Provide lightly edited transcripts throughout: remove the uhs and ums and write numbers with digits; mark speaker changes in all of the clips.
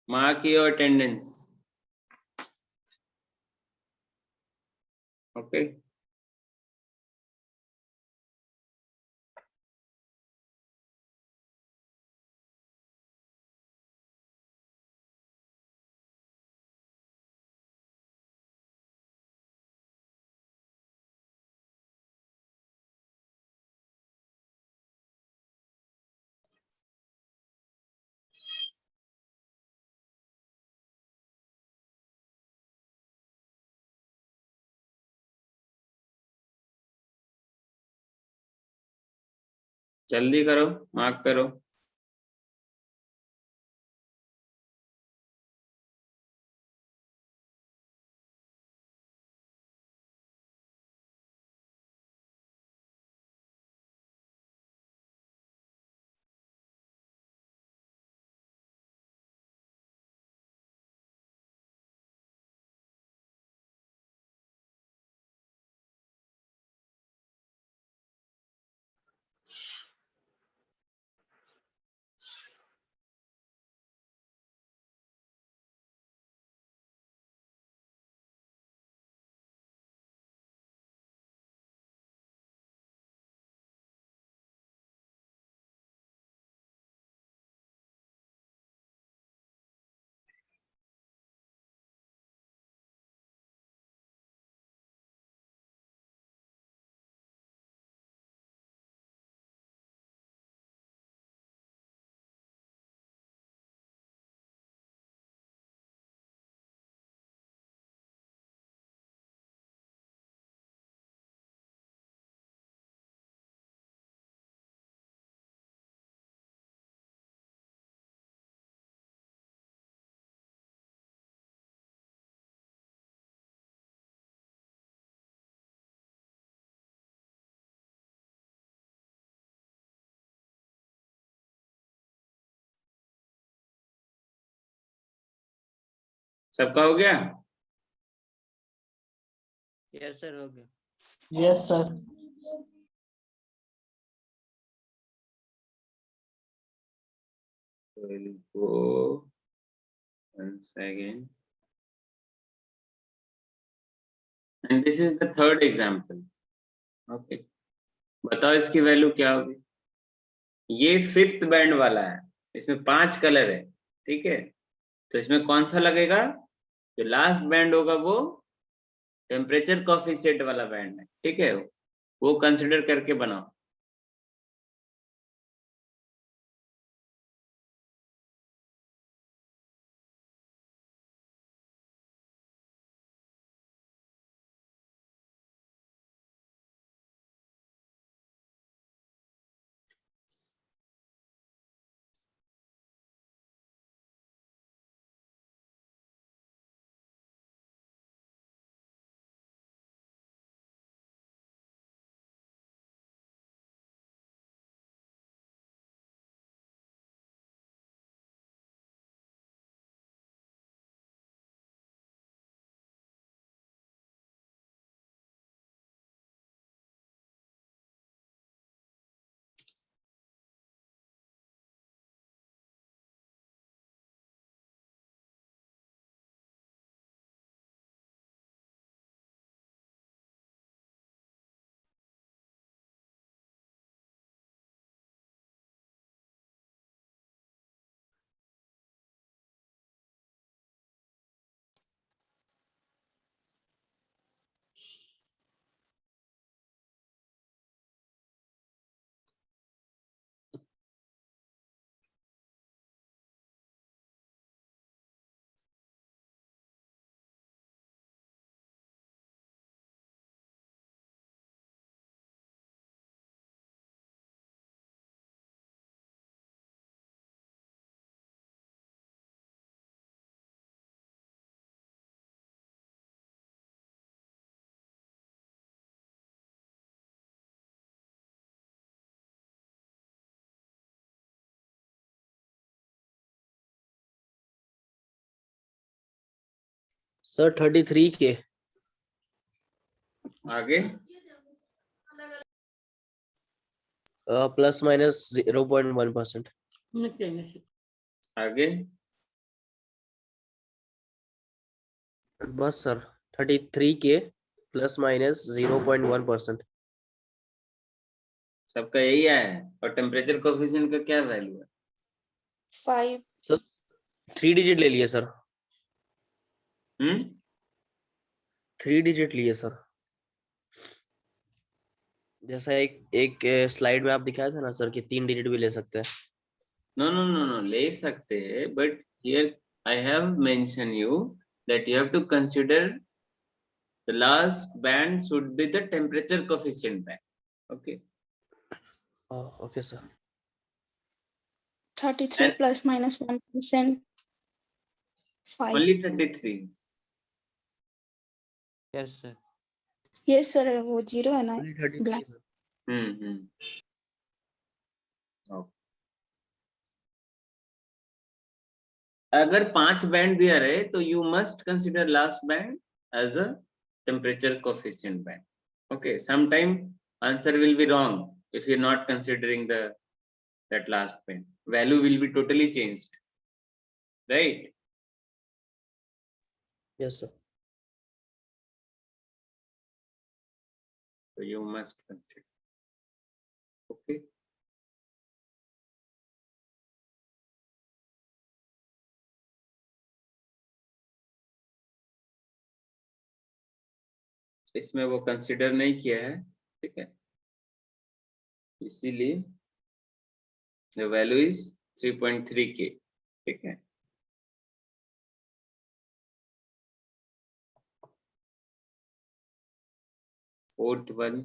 Speaker 1: mark your attendance. Okay. जल्दी करो, mark करो। सबका हो गया?
Speaker 2: यस सर, हो गया।
Speaker 3: Yes sir.
Speaker 1: We'll go once again. And this is the third example. Okay. बताओ इसकी वैल्यू क्या होगी? ये फिफ्थ बैंड वाला है, इसमें 5 कलर है, ठीक है? तो इसमें कौन सा लगेगा? जो लास्ट बैंड होगा वो टेम्परेचर कोफिशिएंट वाला बैंड है, ठीक है? वो कंसिडर करके बनाओ।
Speaker 3: सर 33 के
Speaker 1: आगे
Speaker 3: प्लस माइनस 0.1%।
Speaker 1: आगे
Speaker 3: बस सर 33K प्लस माइनस 0.1%।
Speaker 1: सबका यही आया है। और टेम्परेचर कोफिशिएंट का क्या वैल्यू है?
Speaker 2: 5।
Speaker 3: सर 3 डिजिट ले लिए सर, 3 डिजिट लिए सर, जैसा एक स्लाइड में आप दिखाया था ना सर कि 3 डिजिट भी ले सकते हैं।
Speaker 1: नो नो नो नो, ले सकते हैं, but here I have mention you that you have to consider the last band should be the temperature coefficient band. Okay.
Speaker 3: Okay sir.
Speaker 2: 33
Speaker 1: And
Speaker 2: plus minus 1%. 5.
Speaker 1: only 33.
Speaker 4: Yes, sir.
Speaker 2: Yes sir, वो 0 है ना
Speaker 3: Only 33
Speaker 2: black.
Speaker 3: Sir.
Speaker 1: Okay. अगर 5 band दिया रहे तो you must consider last band as a temperature coefficient band. Okay. Sometime answer will be wrong if you're not considering that last band. Value will be totally changed. Right?
Speaker 3: Yes sir.
Speaker 1: So you must consider. Okay. इसमें वो consider नहीं किया है, ठीक है, इसीलिए the value is 3.3K, ठीक है। फोर्थ वन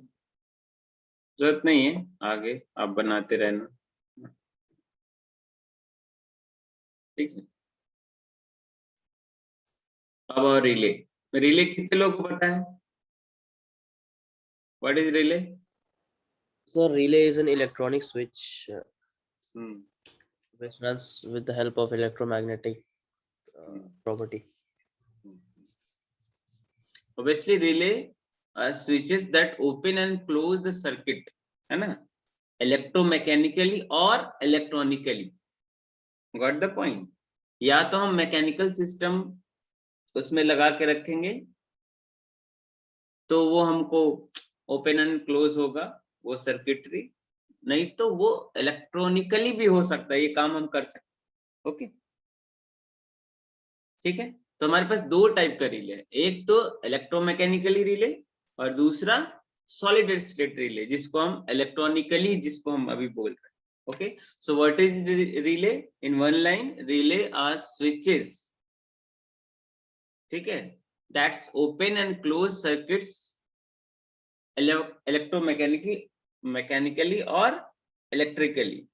Speaker 1: जरूरत नहीं है, आगे आप बनाते रहना, ठीक है। अब और रिले, रिले कितने लोग को पता है? What is relay?
Speaker 3: So relay is an electronic switch which runs with the help of electromagnetic property.
Speaker 1: Obviously relay are switches that open and close the circuit, है ना, electromechanically or electronically. Got the point? या तो हम mechanical system उसमें लगा के रखेंगे तो वो हमको ओपन एंड क्लोज होगा वो सर्किटरी, नहीं तो वो इलेक्ट्रॉनिकली भी हो सकता है, ये काम हम कर सकते हैं। ओके, ठीक है। तो हमारे पास दो टाइप का रिले है, एक तो इलेक्ट्रोमैकेनिकली रिले और दूसरा सॉलिड स्टेट रिले, जिसको हम इलेक्ट्रॉनिकली, जिसको हम अभी बोल रहे हैं। Okay, so what is relay? In one line, relay are switches, ठीक है, that's open and close circuits electromechanically और electrically.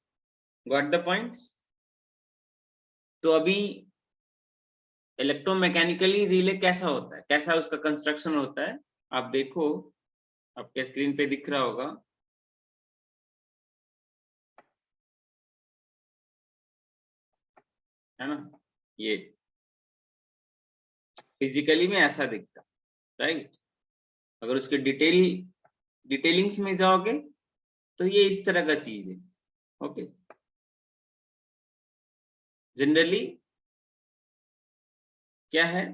Speaker 1: Got the points? तो अभी इलेक्ट्रोमैकेनिकली रिले कैसा होता है, कैसा उसका कंस्ट्रक्शन होता है, आप देखो, आपके स्क्रीन पे दिख रहा होगा, है ना, ये फिजिकली में ऐसा दिखता, राइट। अगर उसके डिटेलिंग्स में जाओगे तो ये इस तरह का चीज है। ओके, जनरली क्या है,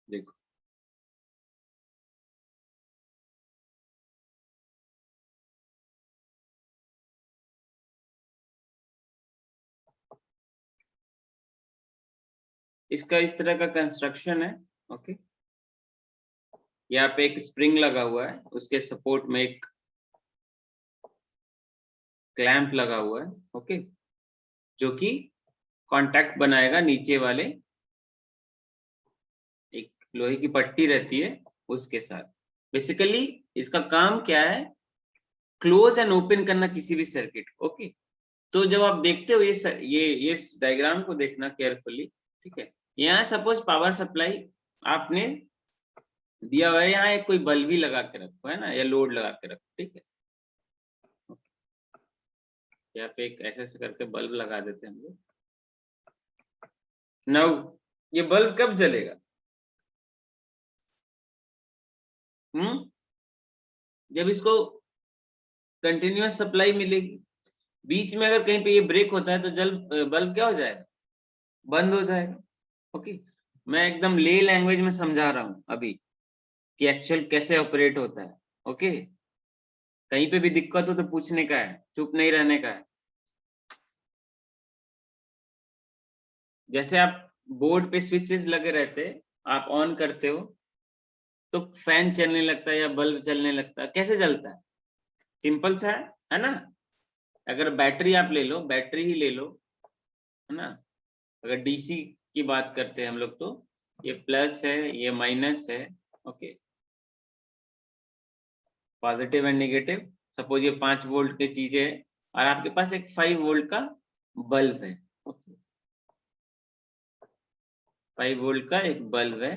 Speaker 1: देखो, इसका इस तरह का कंस्ट्रक्शन है। ओके, यहाँ पे एक स्प्रिंग लगा हुआ है, उसके सपोर्ट में एक क्लैंप लगा हुआ है। ओके, जो कि कांटेक्ट बनाएगा नीचे वाले एक लोहे की पट्टी रहती है उसके साथ। बेसिकली इसका काम क्या है, क्लोज एंड ओपन करना किसी भी सर्किट। ओके, तो जब आप देखते हो ये डायग्राम को देखना केयरफुली, ठीक है। यहाँ सपोज पावर सप्लाई आपने दिया हुआ है, यहाँ एक कोई बल्ब भी लगा के रखो, है ना, या लोड लगा के रखो, ठीक है। यहाँ पे एक ऐसे करके बल्ब लगा देते हैं हम लोग। नाउ ये बल्ब कब जलेगा? जब इसको कंटिन्यूअस सप्लाई मिलेगी। बीच में अगर कहीं पे ये ब्रेक होता है तो बल्ब क्या हो जाएगा, बंद हो जाएगा। ओके, मैं एकदम ले लैंग्वेज में समझा रहा हूँ अभी कि एक्चुअल कैसे ऑपरेट होता है। ओके, कहीं पे भी दिक्कत हो तो पूछने का है, चुप नहीं रहने का है। जैसे आप बोर्ड पे स्विचेस लगे रहते, आप ऑन करते हो तो फैन चलने लगता है या बल्ब चलने लगता है, कैसे जलता है, सिंपल सा है ना। अगर बैटरी आप ले लो, बैटरी ही ले लो, है ना। अगर डीसी की बात करते हैं हम लोग तो ये प्लस है, ये माइनस है। Okay, positive and negative. Suppose ये 5 वोल्ट की चीज है और आपके पास एक 5 वोल्ट का बल्ब है। ओके, 5 वोल्ट का एक बल्ब है,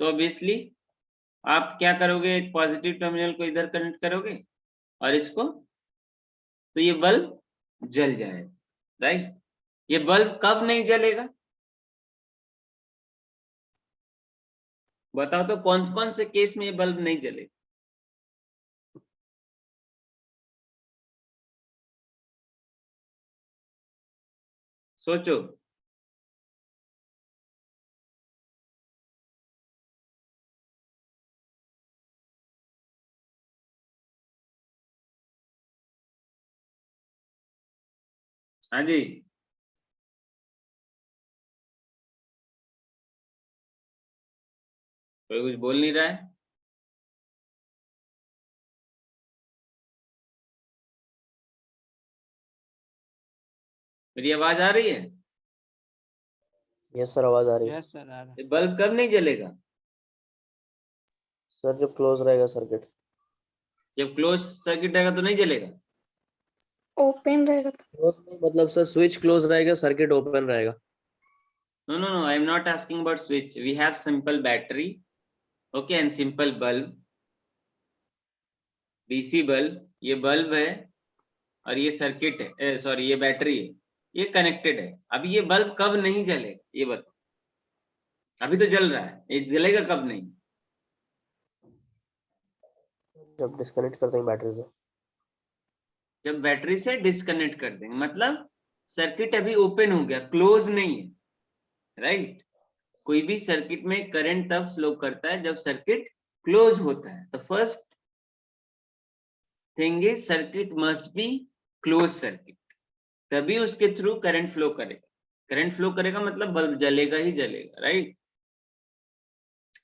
Speaker 1: तो ऑब्वियसली आप क्या करोगे, एक पॉजिटिव टर्मिनल को इधर कनेक्ट करोगे और इसको, तो ये बल्ब जल जाएगा, राइट। ये बल्ब कब नहीं जलेगा, बताओ तो कौन कौन से केस में ये बल्ब नहीं जलेगा। सोचो। हाँ जी, कोई कुछ बोल नहीं रहा है। मेरी आवाज आ रही है?
Speaker 3: यस सर, आवाज आ रही है।
Speaker 4: यस सर, आ रहा है।
Speaker 1: ये बल्ब कब नहीं जलेगा,
Speaker 3: सर जब क्लोज रहेगा सर्किट।
Speaker 1: जब क्लोज सर्किट रहेगा तो नहीं जलेगा।
Speaker 2: ओपन रहेगा तो।
Speaker 3: क्लोज नहीं मतलब सर स्विच क्लोज रहेगा, सर्किट ओपन रहेगा।
Speaker 1: No, no, no, I am not asking about switch. We have simple battery, okay, and simple bulb, DC bulb. ये बल्ब है और ये सर्किट है, सॉरी ये बैटरी है, ये कनेक्टेड है। अभी ये बल्ब कब नहीं जलेगा ये बताओ, अभी तो जल रहा है, ये जलेगा कब नहीं,
Speaker 3: जब डिस्कनेक्ट कर देंगे बैटरी से।
Speaker 1: जब बैटरी से डिस्कनेक्ट कर देंगे, मतलब सर्किट अभी ओपन हो गया, क्लोज नहीं है, राइट। कोई भी सर्किट में करंट तब फ्लो करता है जब सर्किट क्लोज होता है। तो first thing is circuit must be close circuit, तभी उसके थ्रू करंट फ्लो करेगा। करंट फ्लो करेगा मतलब बल्ब जलेगा ही जलेगा, राइट।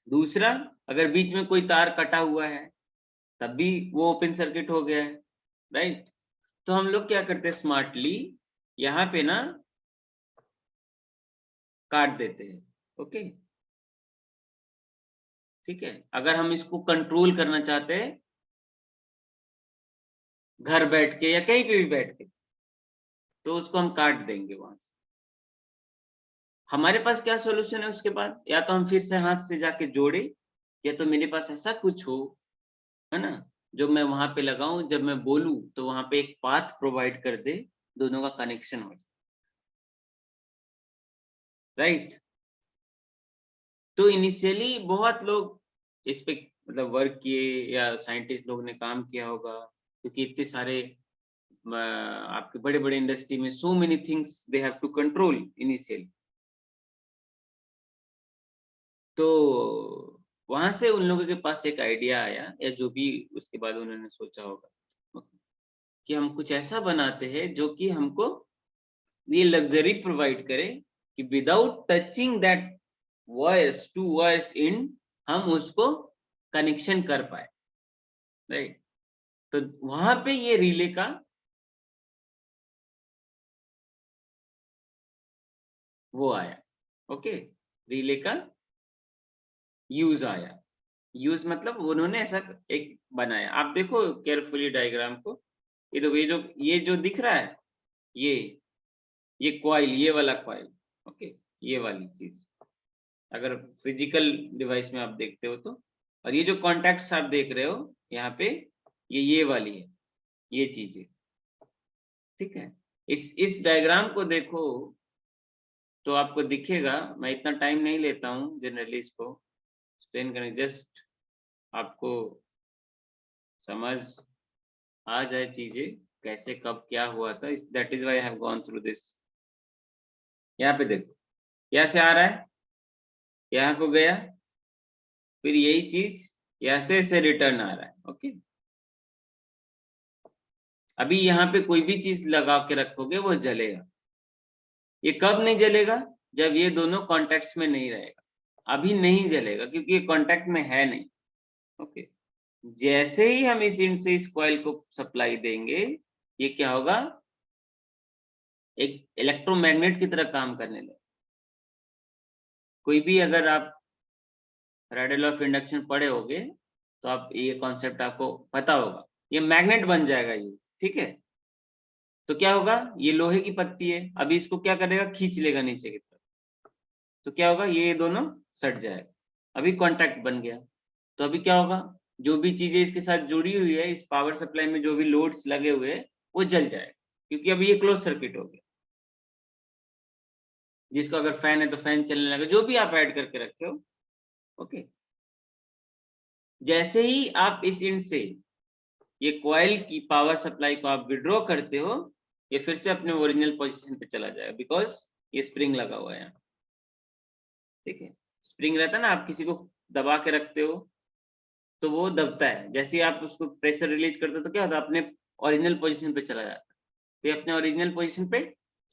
Speaker 1: दूसरा, अगर बीच में कोई तार कटा हुआ है तब भी वो ओपन सर्किट हो गया है, राइट। तो हम लोग क्या करते हैं, स्मार्टली यहाँ पे ना काट देते हैं। ओके, ठीक है। अगर हम इसको कंट्रोल करना चाहते हैं घर बैठ के या कहीं पे भी बैठ के, तो उसको हम काट देंगे वहां से। हमारे पास क्या सॉल्यूशन है उसके बाद, या तो हम फिर से हाथ से जाके जोड़े, या तो मेरे पास ऐसा कुछ हो, है ना, जो मैं वहां पे लगाऊं, जब मैं बोलूं तो वहां पे एक पाथ प्रोवाइड कर दे, दोनों का कनेक्शन हो जाए, राइट। तो इनिशियली बहुत लोग इस पे मतलब वर्क किए या साइंटिस्ट लोग ने काम किया होगा, क्योंकि इतने सारे आपके बड़े बड़े इंडस्ट्री में so many things they have to control initially. तो वहां से उन लोगों के पास एक आइडिया आया, या जो भी उसके बाद उन्होंने सोचा होगा कि हम कुछ ऐसा बनाते हैं जो कि हमको ये लग्जरी प्रोवाइड करे कि without touching that wires to wires इन, हम उसको कनेक्शन कर पाए, राइट। तो वहां पे ये रिले का वो आया, ओके, रिले का यूज आया। यूज मतलब उन्होंने ऐसा एक बनाया, आप देखो केयरफुली डायग्राम को, ये देखो, ये जो दिख रहा है, ये कॉइल, ये वाला कॉइल, ओके, ये वाली चीज अगर फिजिकल डिवाइस में आप देखते हो तो, और ये जो कॉन्टैक्ट्स आप देख रहे हो यहाँ पे, ये वाली है, ये चीजें, ठीक है। इस डायग्राम को देखो तो आपको दिखेगा, मैं इतना टाइम नहीं लेता हूँ जनरली इसको एक्सप्लेन करने, जस्ट आपको समझ आ जाए चीजें कैसे कब क्या हुआ था, that is why I have gone through this. यहाँ पे देखो, यहाँ से आ रहा है, यहाँ को गया, फिर यही चीज यहाँ से रिटर्न आ रहा है। ओके, अभी यहाँ पे कोई भी चीज लगा के रखोगे वो जलेगा। ये कब नहीं जलेगा? जब ये दोनों कॉन्टेक्ट में नहीं रहेगा। अभी नहीं जलेगा क्योंकि ये कॉन्टेक्ट में है नहीं। ओके, जैसे ही हम इस इंड से इस कॉइल को सप्लाई देंगे, ये क्या होगा, एक इलेक्ट्रोमैग्नेट की तरह काम करने लगे। कोई भी अगर आप रेडल ऑफ इंडक्शन पढ़े होगे तो आप ये कॉन्सेप्ट आपको पता होगा। ये मैग्नेट बन जाएगा ये, ठीक है। तो क्या होगा, ये लोहे की पत्ती है, अभी इसको क्या करेगा, खींच लेगा नीचे की तरफ। तो क्या होगा, ये दोनों सट जाएगा, अभी कॉन्टैक्ट बन गया। तो अभी क्या होगा, जो भी चीजें इसके साथ जुड़ी हुई है, इस पावर सप्लाई में जो भी लोड्स लगे हुए हैं वो जल जाएगा, क्योंकि अभी ये क्लोज सर्किट हो गया। जिसको अगर फैन है तो फैन चलने लगा, जो भी आप ऐड करके रखे हो। ओके, जैसे ही आप इस इंड से ये कॉइल की पावर सप्लाई को आप विड्रॉ करते हो, ये फिर से अपने ओरिजिनल पोजीशन पे चला जाएगा, बिकॉज ये स्प्रिंग लगा हुआ है यहाँ। ठीक है, स्प्रिंग रहता है ना, आप किसी को दबा के रखते हो तो वो दबता है, जैसे ही आप उसको प्रेशर रिलीज करते हो तो क्या होता है, अपने ओरिजिनल पोजीशन पे चला जाता है। तो ये अपने ओरिजिनल पोजीशन पे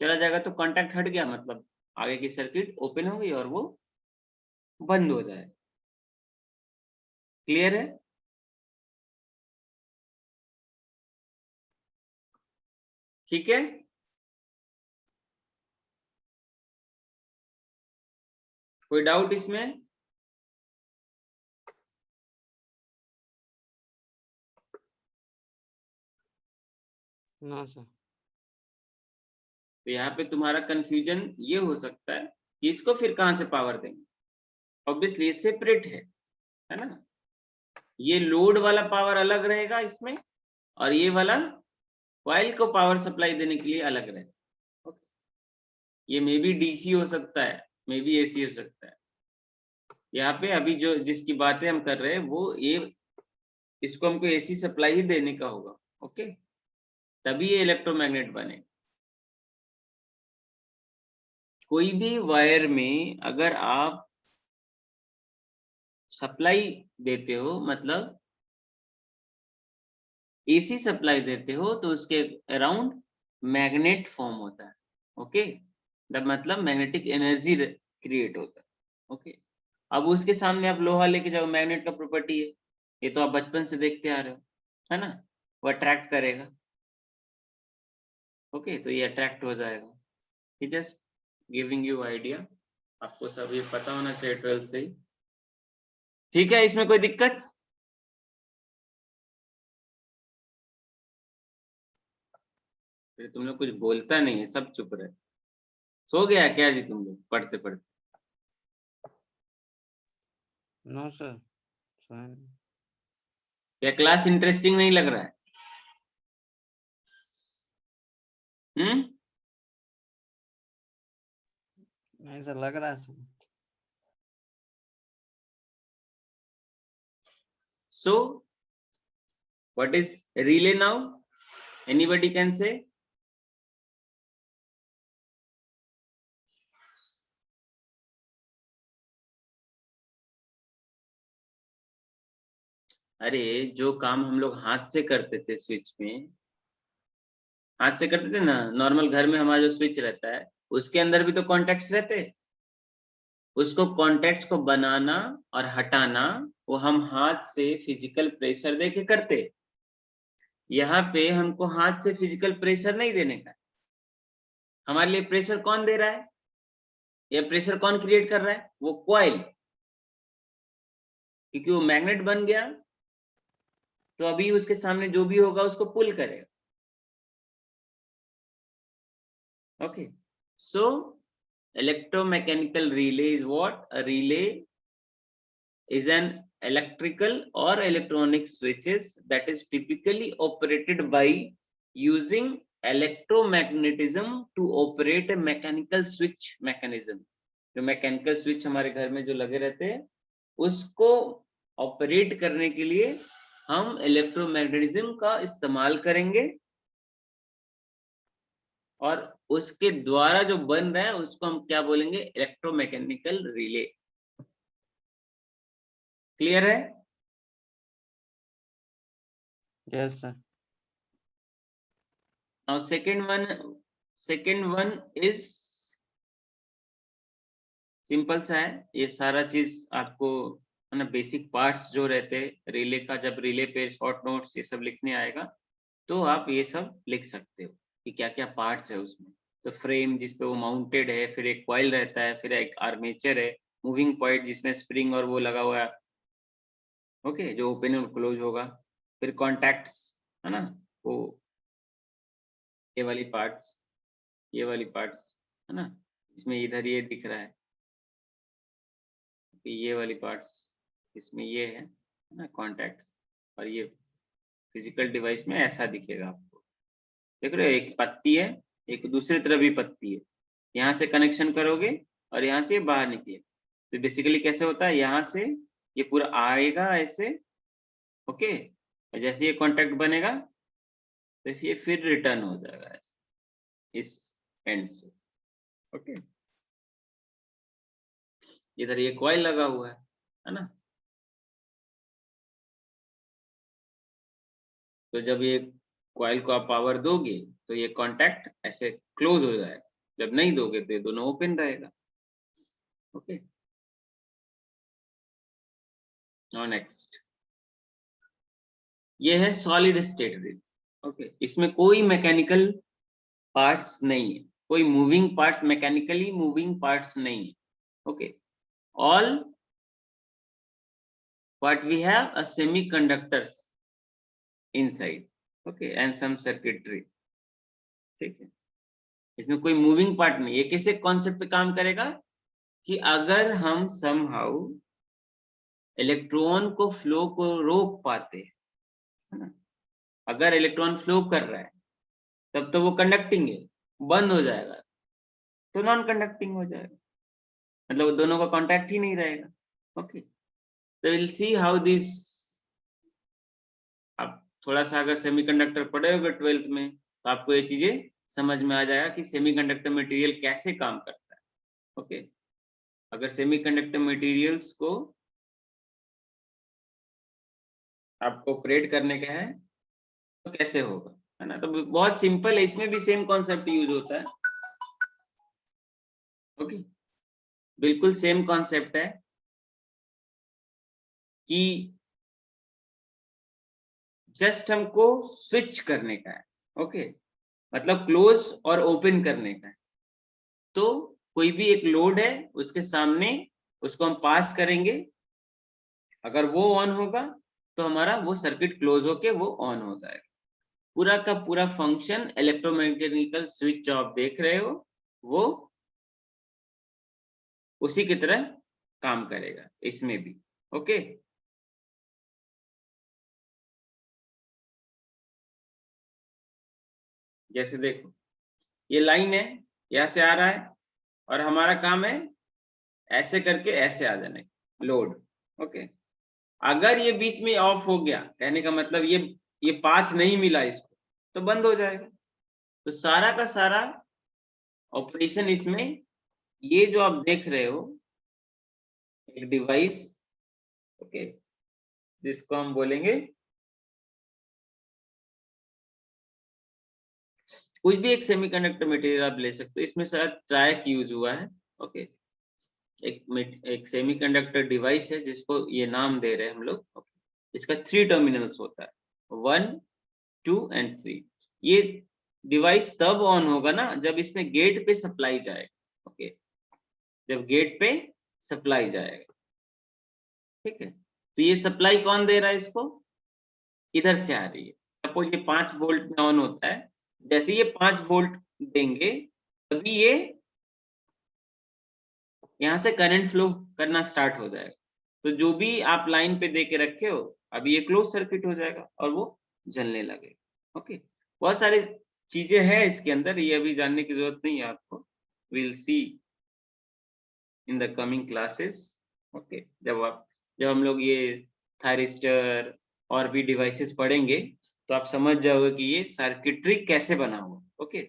Speaker 1: चला जाएगा, तो कांटेक्ट हट गया, मतलब आगे की सर्किट ओपन हो गई और वो बंद हो जाए। क्लियर है? ठीक है, कोई डाउट इसमें?
Speaker 4: ना सर।
Speaker 1: तो यहाँ पे तुम्हारा कंफ्यूजन ये हो सकता है कि इसको फिर कहां से पावर देंगे। ऑब्वियसली ये सेपरेट है ना, ये लोड वाला पावर अलग रहेगा इसमें, और ये वाला कॉइल को पावर सप्लाई देने के लिए अलग रहेगा। ओके, ये मे बी डीसी हो सकता है, मे बी एसी हो सकता है। यहाँ पे अभी जो जिसकी बातें हम कर रहे हैं वो ये, इसको हमको एसी सप्लाई ही देने का होगा। ओके, तभी ये इलेक्ट्रोमैग्नेट बने। कोई भी वायर में अगर आप सप्लाई देते हो, मतलब एसी सप्लाई देते हो, तो उसके अराउंड मैग्नेट फॉर्म होता है। ओके, मतलब मैग्नेटिक एनर्जी क्रिएट होता है। ओके, अब उसके सामने आप लोहा लेके जाओ, मैग्नेट का प्रॉपर्टी है, ये तो आप बचपन से देखते आ रहे हो, है ना, वो अट्रैक्ट करेगा। ओके, तो ये अट्रैक्ट हो जाएगा। ये जस्ट गिविंग यू आइडिया, आपको सब ये पता होना चाहिए 12th से ही। ठीक है, इसमें कोई दिक्कत? फिर तुम लोग कुछ बोलता नहीं है, सब चुप रहे। सो गया क्या जी तुम लोग पढ़ते पढ़ते?
Speaker 4: नो सर, सर
Speaker 1: क्या क्लास इंटरेस्टिंग नहीं लग रहा है?
Speaker 4: नहीं सर, लग रहा है sir.
Speaker 1: So what is relay now? Anybody can say? अरे जो काम हम लोग हाथ से करते थे स्विच में, हाथ से करते थे ना, नॉर्मल घर में हमारा जो स्विच रहता है उसके अंदर भी तो कॉन्टेक्ट्स रहते हैं। उसको कॉन्टेक्ट्स को बनाना और हटाना वो हम हाथ से फिजिकल प्रेशर दे के करते। यहाँ पे हमको हाथ से फिजिकल प्रेशर नहीं देने का। हमारे लिए प्रेशर कौन दे रहा है, या प्रेशर कौन क्रिएट कर रहा है? वो कॉइल, क्योंकि वो मैग्नेट बन गया तो अभी उसके सामने जो भी होगा उसको पुल करेगा। Okay, so electromechanical relay is what? A relay is an electrical or electronic switches that is typically operated by using electromagnetism to operate a mechanical switch mechanism. जो मैकेनिकल स्विच हमारे घर में जो लगे रहते हैं उसको ऑपरेट करने के लिए हम इलेक्ट्रोमैग्नेटिज्म का इस्तेमाल करेंगे और उसके द्वारा जो बन रहा है उसको हम क्या बोलेंगे, इलेक्ट्रोमैकेनिकल रिले। क्लियर है?
Speaker 4: Yes, sir.
Speaker 1: Now second one is simple सा है। ये सारा चीज आपको है ना, बेसिक पार्ट्स जो रहते हैं रिले का, जब रिले पे शॉर्ट नोट्स ये सब लिखने आएगा तो आप ये सब लिख सकते हो कि क्या क्या पार्ट्स है उसमें। तो फ्रेम जिसपे वो माउंटेड है, फिर एक कॉइल रहता है, फिर एक आर्मेचर है, मूविंग पॉइंट जिसमें स्प्रिंग और वो लगा हुआ है, ओके, जो ओपन और क्लोज होगा, फिर कॉन्टैक्ट्स है ना, वो ये वाली पार्ट्स, ये वाली पार्ट्स है ना, इसमें इधर ये दिख रहा है, ये वाली पार्ट्स, इसमें ये है ना कॉन्टैक्ट्स, और ये फिजिकल डिवाइस में ऐसा दिखेगा आपको। देख रहे हो, एक पत्ती है, एक दूसरी तरफ भी पत्ती है, यहाँ से कनेक्शन करोगे और यहाँ से बाहर निकले। तो बेसिकली कैसे होता है, यहाँ से ये पूरा आएगा ऐसे, ओके, और जैसे ये कॉन्टैक्ट बनेगा तो ये फिर रिटर्न हो जाएगा ऐसे इस एंड से, ओके। इधर ये कॉइल लगा हुआ है ना, तो जब ये कॉइल को आप पावर दोगे तो ये कांटेक्ट ऐसे क्लोज हो जाएगा, जब नहीं दोगे तो ये दोनों ओपन रहेगा, ओके। नाउ नेक्स्ट, ये है सॉलिड स्टेट रिले, ओके। इसमें कोई मैकेनिकल पार्ट्स नहीं है, कोई moving parts, mechanically moving parts नहीं है, okay. All what we have a semiconductors inside, okay, and some circuitry, ठीक है। इसमें कोई मूविंग पार्ट नहीं। ये किसे कॉन्सेप्ट पे काम करेगा कि अगर हम समहाउ इलेक्ट्रॉन को फ्लो को रोक पाते हैं, है ना, अगर इलेक्ट्रॉन फ्लो कर रहा है तब तो वो कंडक्टिंग है, बंद हो जाएगा तो नॉन कंडक्टिंग हो जाएगा, मतलब दोनों का कांटेक्ट ही नहीं रहेगा, ओके। तो विल सी हाउ दिस, आप थोड़ा सा अगर सेमीकंडक्टर पढ़े होगे 12th में तो आपको ये चीजें समझ में आ जाएगा कि सेमीकंडक्टर मटेरियल कैसे काम करता है, ओके। अगर सेमीकंडक्टर मटेरियल्स को आपको ऑपरेट करने का है तो कैसे होगा, है ना। तो बहुत सिंपल है, इसमें भी सेम कॉन्सेप्ट यूज होता है, ओके। बिल्कुल सेम कॉन्सेप्ट है कि जस्ट हमको स्विच करने का है, ओके, मतलब क्लोज और ओपन करने का है। तो कोई भी एक लोड है उसके सामने उसको हम पास करेंगे, अगर वो ऑन होगा तो हमारा वो सर्किट क्लोज होके वो ऑन हो जाएगा। पूरा का पूरा फंक्शन इलेक्ट्रोमैकेनिकल स्विच जो आप देख रहे हो वो उसी की तरह काम करेगा इसमें भी, ओके। जैसे देखो ये लाइन है, यहाँ से आ रहा है और हमारा काम है ऐसे करके ऐसे आ जाने लोड, ओके। अगर ये बीच में ऑफ हो गया, कहने का मतलब ये पाथ नहीं मिला इसको तो बंद हो जाएगा। तो सारा का सारा ऑपरेशन इसमें, ये जो आप देख रहे हो एक डिवाइस, ओके, जिसको हम बोलेंगे कुछ भी एक सेमीकंडक्टर मटेरियल आप ले सकते हो, इसमें शायद ट्रायक यूज हुआ है, ओके। एक सेमीकंडक्टर डिवाइस है जिसको ये नाम दे रहे हैं हम लोग, ओके। इसका 3 टर्मिनल्स होता है, 1 2 एंड 3। ये डिवाइस तब ऑन होगा ना जब इसमें गेट पे सप्लाई जाएगा, ओके, जब गेट पे सप्लाई जाएगा, ठीक है। तो ये सप्लाई कौन दे रहा है इसको, इधर से आ रही है। सपोज ये 5 वोल्ट में ऑन होता है, जैसे ये 5 वोल्ट देंगे तभी ये यहाँ से करंट फ्लो करना स्टार्ट हो जाएगा। तो जो भी आप लाइन पे दे के रखे हो अभी ये क्लोज सर्किट हो जाएगा और वो जलने लगेगा, ओके। बहुत सारी चीजें हैं इसके अंदर, ये अभी जानने की जरूरत नहीं है आपको, will see in the coming classes, okay. जब हम लोग ये थायरिस्टर और भी डिवाइसेस पढ़ेंगे तो आप समझ जाओगे कि ये सर्किटरी कैसे बना हुआ। ओके,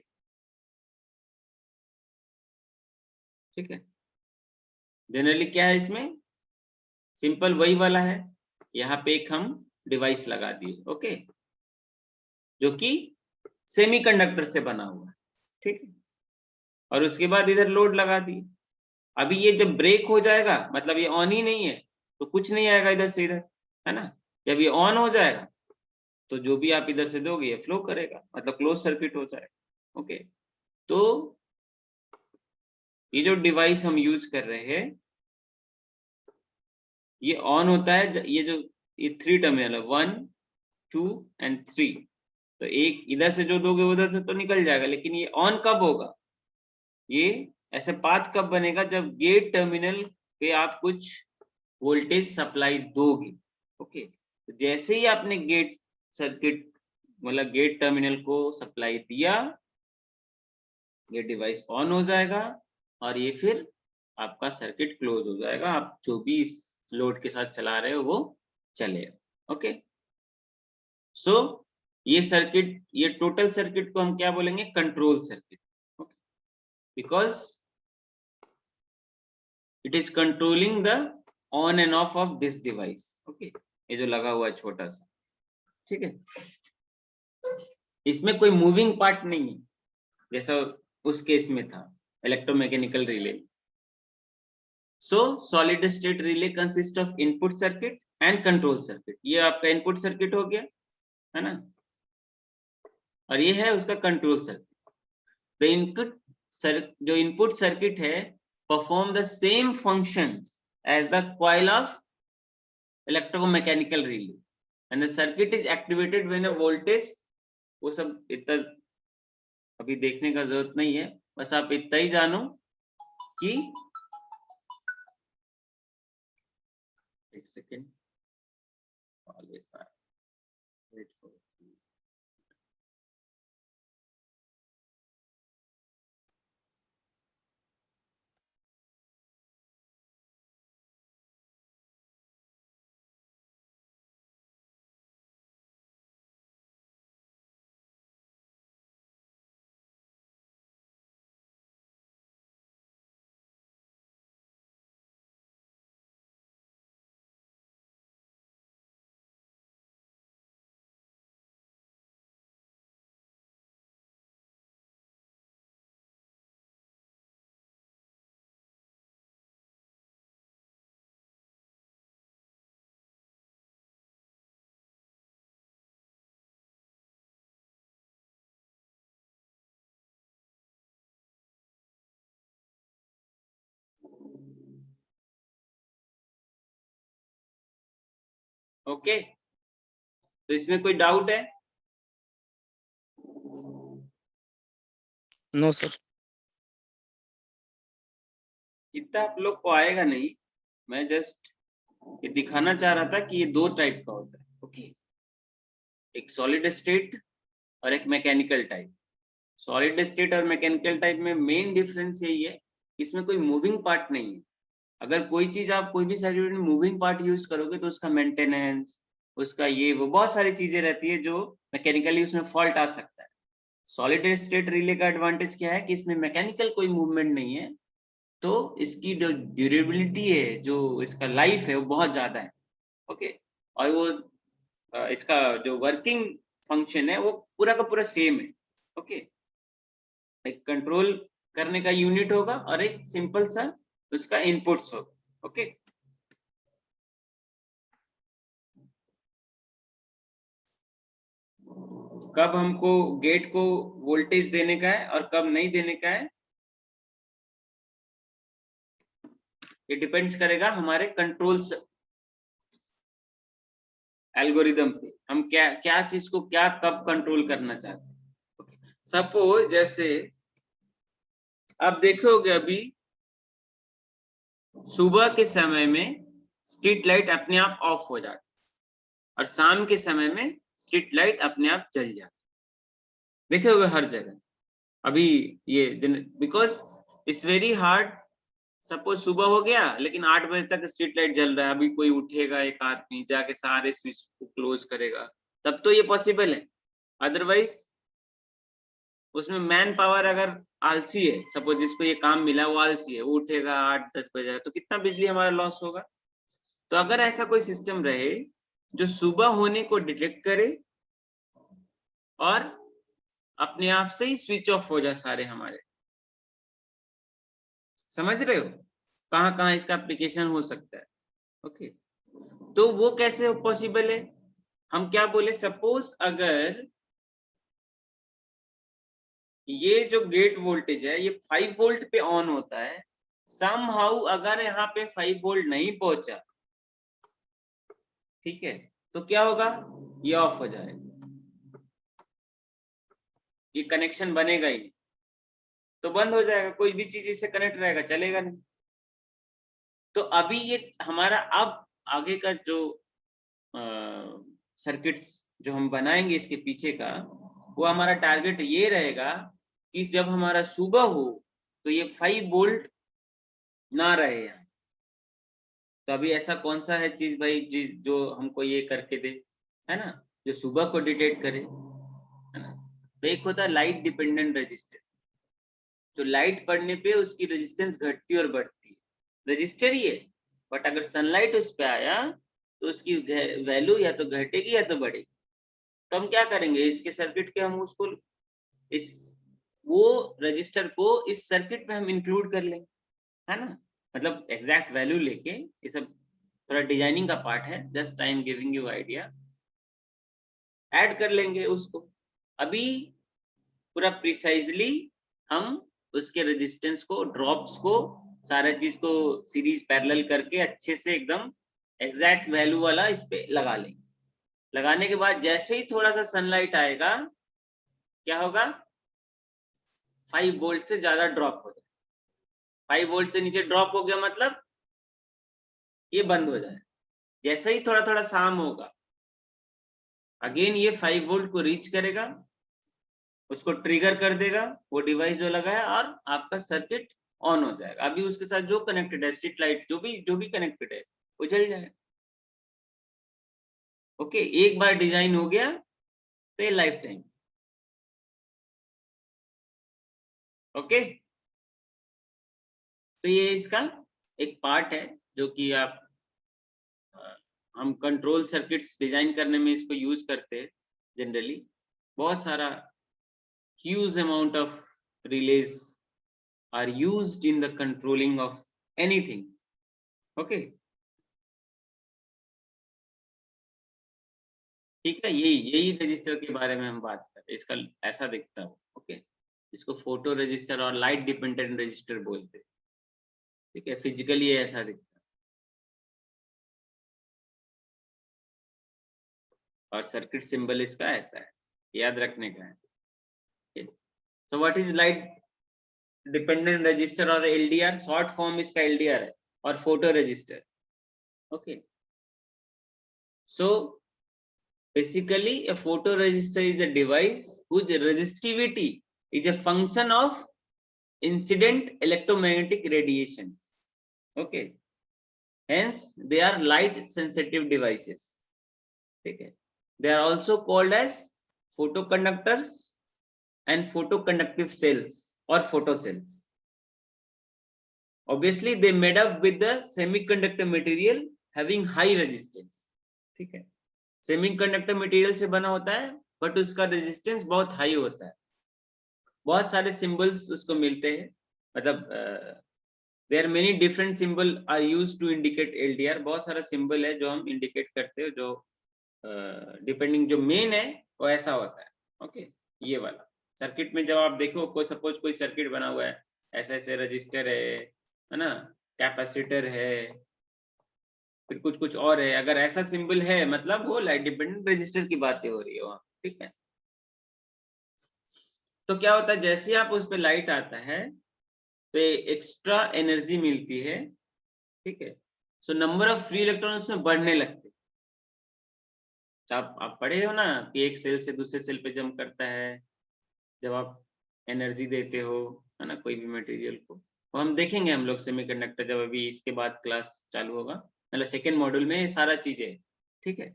Speaker 1: ठीक है। जनरली क्या है इसमें, सिंपल वही वाला है, यहाँ पे एक हम डिवाइस लगा दिए, ओके, जो कि सेमीकंडक्टर से बना हुआ है, ठीक है, और उसके बाद इधर लोड लगा दिए। अभी ये जब ब्रेक हो जाएगा, मतलब ये ऑन ही नहीं है, तो कुछ नहीं आएगा इधर से इधर, है ना। जब ये ऑन हो जाएगा तो जो भी आप इधर से दोगे ये फ्लो करेगा, मतलब क्लोज सर्किट हो जाएगा। ओके, तो ये जो डिवाइस हम यूज कर रहे हैं ये ऑन होता है, ये 3 टर्मिनल है, 1 2 एंड 3, तो एक इधर से जो दोगे उधर से तो निकल जाएगा, लेकिन ये ऑन कब होगा, ये ऐसे पाथ कब बनेगा, जब गेट टर्मिनल पे आप कुछ वोल्टेज सप्लाई दोगे। ओके, तो जैसे ही आपने गेट सर्किट मतलब गेट टर्मिनल को सप्लाई दिया, ये डिवाइस ऑन हो जाएगा और ये फिर आपका सर्किट क्लोज हो जाएगा, आप जो भी इस लोड के साथ चला रहे हो वो चलेगा। ओके, सो ये सर्किट, ये टोटल सर्किट को हम क्या बोलेंगे, control circuit, because it is controlling the on end of of this device. Okay, ये जो लगा हुआ है छोटा सा, ठीक है, इसमें कोई मूविंग पार्ट नहीं है जैसा उस केस में था electromechanical relay. So solid state relay consist of input circuit and control circuit. ये आपका इनपुट सर्किट हो गया, है ना, और ये है उसका कंट्रोल सर्किट। द इनपुट जो इनपुट सर्किट है perform the same functions as the coil of electromechanical relay and the circuit is activated when a voltage, वो सब इतना अभी देखने का जरूरत नहीं है, बस आप इतना ही जानो कि एक सेकेंड, ओके, तो इसमें कोई डाउट है?
Speaker 4: No sir.
Speaker 1: इतना आप लोग को आएगा नहीं, मैं जस्ट ये दिखाना चाह रहा था कि ये 2 टाइप का होता है। ओके, एक सॉलिड स्टेट और एक मैकेनिकल टाइप। सॉलिड स्टेट और मैकेनिकल टाइप में मेन डिफरेंस यही है, इसमें कोई मूविंग पार्ट नहीं है। अगर कोई चीज आप कोई भी सर्किट में मूविंग पार्ट यूज करोगे तो उसका मेंटेनेंस, उसका ये वो बहुत सारी चीजें रहती है जो मैकेनिकली उसमें फॉल्ट आ सकता है। सॉलिड स्टेट रिले का एडवांटेज क्या है कि इसमें मैकेनिकल कोई मूवमेंट नहीं है, तो इसकी जो ड्यूरेबिलिटी है, जो इसका लाइफ है वो बहुत ज्यादा है। ओके, और वो इसका जो वर्किंग फंक्शन है वो पूरा का पूरा सेम है। ओके, एक कंट्रोल करने का यूनिट होगा और एक सिंपल सा उसका इनपुट्स होगा। ओके, कब हमको गेट को वोल्टेज देने का है और कब नहीं देने का है, ये डिपेंड्स करेगा हमारे कंट्रोल एल्गोरिदम पे, हम क्या क्या चीज को क्या कब कंट्रोल करना चाहते हैं। सपोज जैसे आप देखोगे अभी सुबह के समय में स्ट्रीट लाइट अपने आप ऑफ हो जाती और शाम के समय में स्ट्रीट लाइट अपने आप जल जाती, देखोगे हर जगह। अभी ये because it's very hard suppose सुबह हो गया लेकिन 8 बजे तक स्ट्रीट लाइट जल रहा है, अभी कोई उठेगा एक आदमी जाके सारे स्विच को क्लोज करेगा, तब तो ये पॉसिबल है। अदरवाइज उसमें मैन पावर अगर आलसी है, सपोज जिसको ये काम मिला वो आलसी है, वो उठेगा 8-10 बजे, तो कितना बिजली हमारा लॉस होगा। तो अगर ऐसा कोई सिस्टम रहे जो सुबह होने को डिटेक्ट करे और अपने आप से ही स्विच ऑफ हो जाए सारे हमारे, समझ रहे हो कहाँ कहाँ इसका एप्लीकेशन हो सकता है। ओके, तो वो कैसे पॉसिबल है, हम क्या बोले, सपोज अगर ये जो गेट वोल्टेज है ये 5 वोल्ट पे ऑन होता है, समहाउ अगर यहाँ पे 5 वोल्ट नहीं पहुंचा, ठीक है, तो क्या होगा, ये ऑफ हो जाएगा, ये कनेक्शन बनेगा ही नहीं, तो बंद हो जाएगा, कोई भी चीज इससे कनेक्ट रहेगा चलेगा नहीं। तो अभी ये हमारा अब आगे का जो सर्किट्स जो हम बनाएंगे इसके पीछे का, वो हमारा टारगेट ये रहेगा कि जब हमारा सुबह हो तो ये 5 वोल्ट ना रहे यहाँ। तो अभी ऐसा कौन सा है चीज भाई जो हमको ये करके दे, है ना, जो सुबह को डिटेक्ट करे, है ना। तो एक होता है लाइट डिपेंडेंट रजिस्टर, जो लाइट पड़ने पे उसकी रेजिस्टेंस घटती और बढ़ती है, रजिस्टर ही है, बट अगर सनलाइट उस पे आया तो उसकी वैल्यू या तो घटेगी या तो बढ़ेगी। तो हम क्या करेंगे, इसके सर्किट के हम उसको इस वो रजिस्टर को इस सर्किट में हम इंक्लूड कर लेंगे, है ना, मतलब एग्जैक्ट वैल्यू लेके, ये सब थोड़ा डिजाइनिंग का पार्ट है, just I am giving you idea, add कर लेंगे उसको। अभी पूरा प्रिसाइजली हम उसके रेजिस्टेंस को, ड्रॉप्स को, सारा चीज को सीरीज पैरेलल करके अच्छे से एकदम एग्जैक्ट वैल्यू वाला इस पे लगा लेंगे। लगाने के बाद जैसे ही थोड़ा सा सनलाइट आएगा, क्या होगा, 5 वोल्ट से ज्यादा ड्रॉप हो जाए, 5 वोल्ट से नीचे ड्रॉप हो गया मतलब ये बंद हो जाए। जैसे ही थोड़ा थोड़ा शाम होगा, अगेन ये 5 वोल्ट को रीच करेगा, उसको ट्रिगर कर देगा वो डिवाइस जो लगा है, और आपका सर्किट ऑन हो जाएगा। अभी उसके साथ जो कनेक्टेड है, स्ट्रीट लाइट जो भी कनेक्टेड है वो जल जाएगा। ओके, एक बार डिजाइन हो गया तो ये लाइफ टाइम। ओके, तो ये इसका एक पार्ट है जो कि आप हम कंट्रोल सर्किट्स डिजाइन करने में इसको यूज करते हैं जनरली। बहुत सारा huge amount of relays are used in the controlling of anything. Okay, ठीक है, यही रजिस्टर के बारे में हम बात कर रहे हैं, इसका ऐसा दिखता है। ओके, इसको फोटो रजिस्टर और लाइट डिपेंडेंट रजिस्टर बोलते हैं, ठीक है, फिजिकली ऐसा दिखता है। और सर्किट सिंबल इसका ऐसा है, याद रखने का है। सो what is light dependent register और एलडीआर, शॉर्ट फॉर्म इसका एलडीआर है, और photo register. Okay, so basically a photoresistor is a device whose resistivity is a function of incident electromagnetic radiations. Okay, hence they are light sensitive devices. Okay, they are also called as photoconductors and photoconductive cells or photocells. Obviously they made up with the semiconductor material having high resistance. ठीक है, semiconductor material से बना होता है but उसका resistance बहुत high होता है। बहुत सारे सिंबल्स उसको मिलते हैं, मतलब there are many different symbol are used to indicate LDR. बहुत सारा सिंबल है जो हम इंडिकेट करते हैं, जो डिपेंडिंग जो मेन है वो ऐसा होता है। ओके, ये वाला सर्किट में जब आप देखो, कोई सपोज कोई सर्किट बना हुआ है, ऐसे ऐसे रजिस्टर है ना, कैपेसिटर है, फिर कुछ कुछ और है, अगर ऐसा सिंबल है मतलब वो लाइट डिपेंडेंट रजिस्टर की बातें हो रही है वहां। ठीक है, तो क्या होता है, जैसे आप उस पे लाइट आता है तो एक्स्ट्रा एनर्जी मिलती है। ठीक है, so number of free electron उसमें बढ़ने लगते। आप पढ़े हो ना कि एक सेल से दूसरे सेल पे जंप करता है जब आप एनर्जी देते हो, है ना, कोई भी मटेरियल को। वो हम देखेंगे हम लोग सेमीकंडक्टर जब अभी इसके बाद क्लास चालू होगा, मतलब सेकेंड मॉड्यूल में ये सारा चीजें, ठीक है।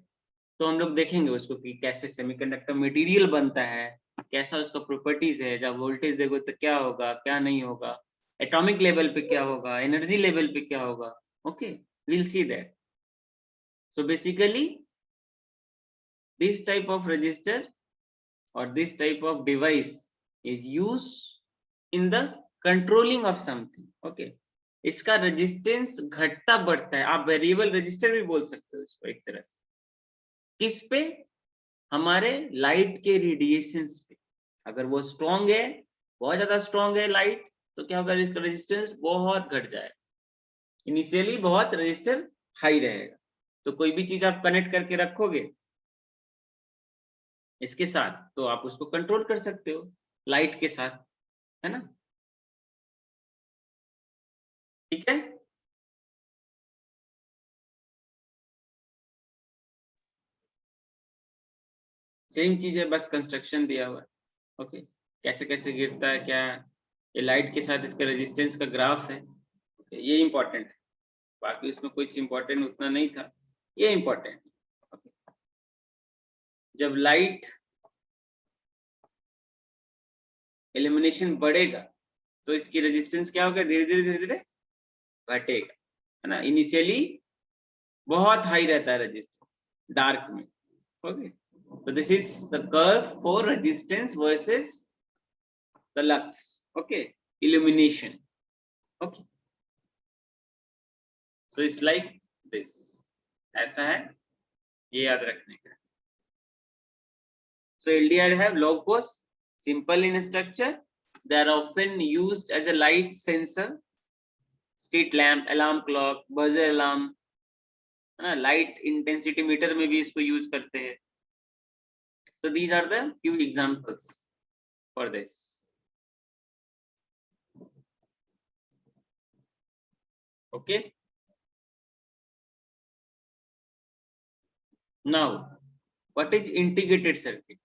Speaker 1: तो हम लोग देखेंगे उसको कि कैसे सेमीकंडक्टर मटेरियल बनता है, कैसा उसका प्रॉपर्टीज है, जब वोल्टेज देखो तो क्या होगा क्या नहीं होगा, एटॉमिक लेवल पे क्या होगा, एनर्जी लेवल पे क्या होगा। Okay, we'll see that. So basically this type of resistor or this type of device is used in the controlling of something. Okay, इसका रेजिस्टेंस घटता बढ़ता है, आप वेरिएबल रेजिस्टर भी बोल सकते हो इसको एक तरह से। किस पे? हमारे लाइट के रेडिएशंस पे। अगर वो स्ट्रॉन्ग है, बहुत ज्यादा स्ट्रॉन्ग है लाइट, तो क्या होगा, इसका रेजिस्टेंस बहुत घट जाएगा। इनिशियली बहुत रेजिस्टर हाई रहेगा। तो कोई भी चीज आप कनेक्ट करके रखोगे इसके साथ, तो आप उसको कंट्रोल कर सकते हो लाइट के साथ, है ना। ठीक है, सेम चीज है, बस कंस्ट्रक्शन दिया हुआ है। ओके, कैसे कैसे गिरता है क्या, ये लाइट के साथ इसका रेजिस्टेंस का ग्राफ है, ये इंपॉर्टेंट है। बाकी उसमें कुछ इंपॉर्टेंट उतना नहीं था, ये इंपॉर्टेंट। जब लाइट इल्यूमिनेशन बढ़ेगा तो इसकी रेजिस्टेंस क्या होगा, धीरे धीरे धीरे धीरे घटेगा, है ना। इनिशियली बहुत हाई रहता है रेजिस्टेंस डार्क में। Okay, so this is the curve for resistance versus the lux. Okay, illumination. Okay, so it's like this. ऐसा है, ये याद रखने का। So LDR have low cost, simple in structure. They are often used as a light sensor, street lamp, alarm clock, buzzer alarm, है ना। Light intensity metre में भी इसको यूज करते हैं। So these are the few examples for this. Okay, now what is integrated circuit?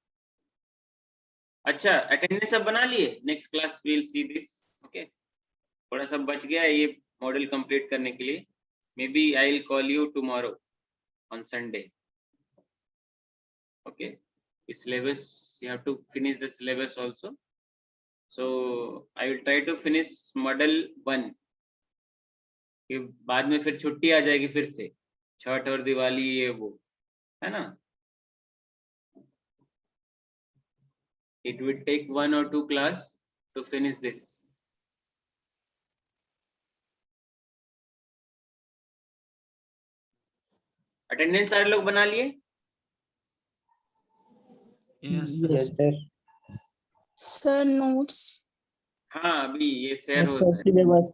Speaker 1: अच्छा, attendance सब बना लिए, next class will see this. Okay, थोड़ा सा बच गया है ये मॉड्यूल कंप्लीट करने के लिए। Maybe I will call you tomorrow on Sunday. Okay, syllabus you have to finish the syllabus also, so I will try to finish model 1 कि बाद में फिर छुट्टी आ जाएगी, फिर से छठ और दिवाली ये वो, है ना। It will take 1 or 2 class to finish this. Attendance सारे लोग बना लिए?
Speaker 4: Yes, sir.
Speaker 2: सर नोट्स
Speaker 1: हाँ, अभी ये शेयर होता है,
Speaker 4: Syllabus.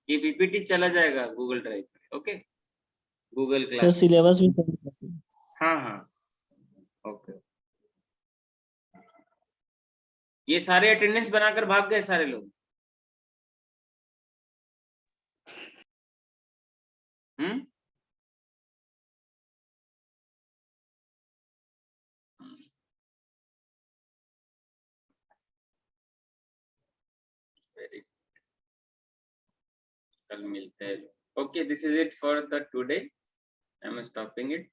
Speaker 1: ये पीपीटी चला जाएगा गूगल ड्राइव पे। Okay, Google
Speaker 4: Sir,
Speaker 1: class.
Speaker 4: syllabus भी send करते हैं।
Speaker 1: हाँ हाँ, ओके। ये सारे अटेंडेंस बनाकर भाग गए सारे लोग। वेरी, कल मिलते हैं। Okay, this is it for the today, I am stopping it.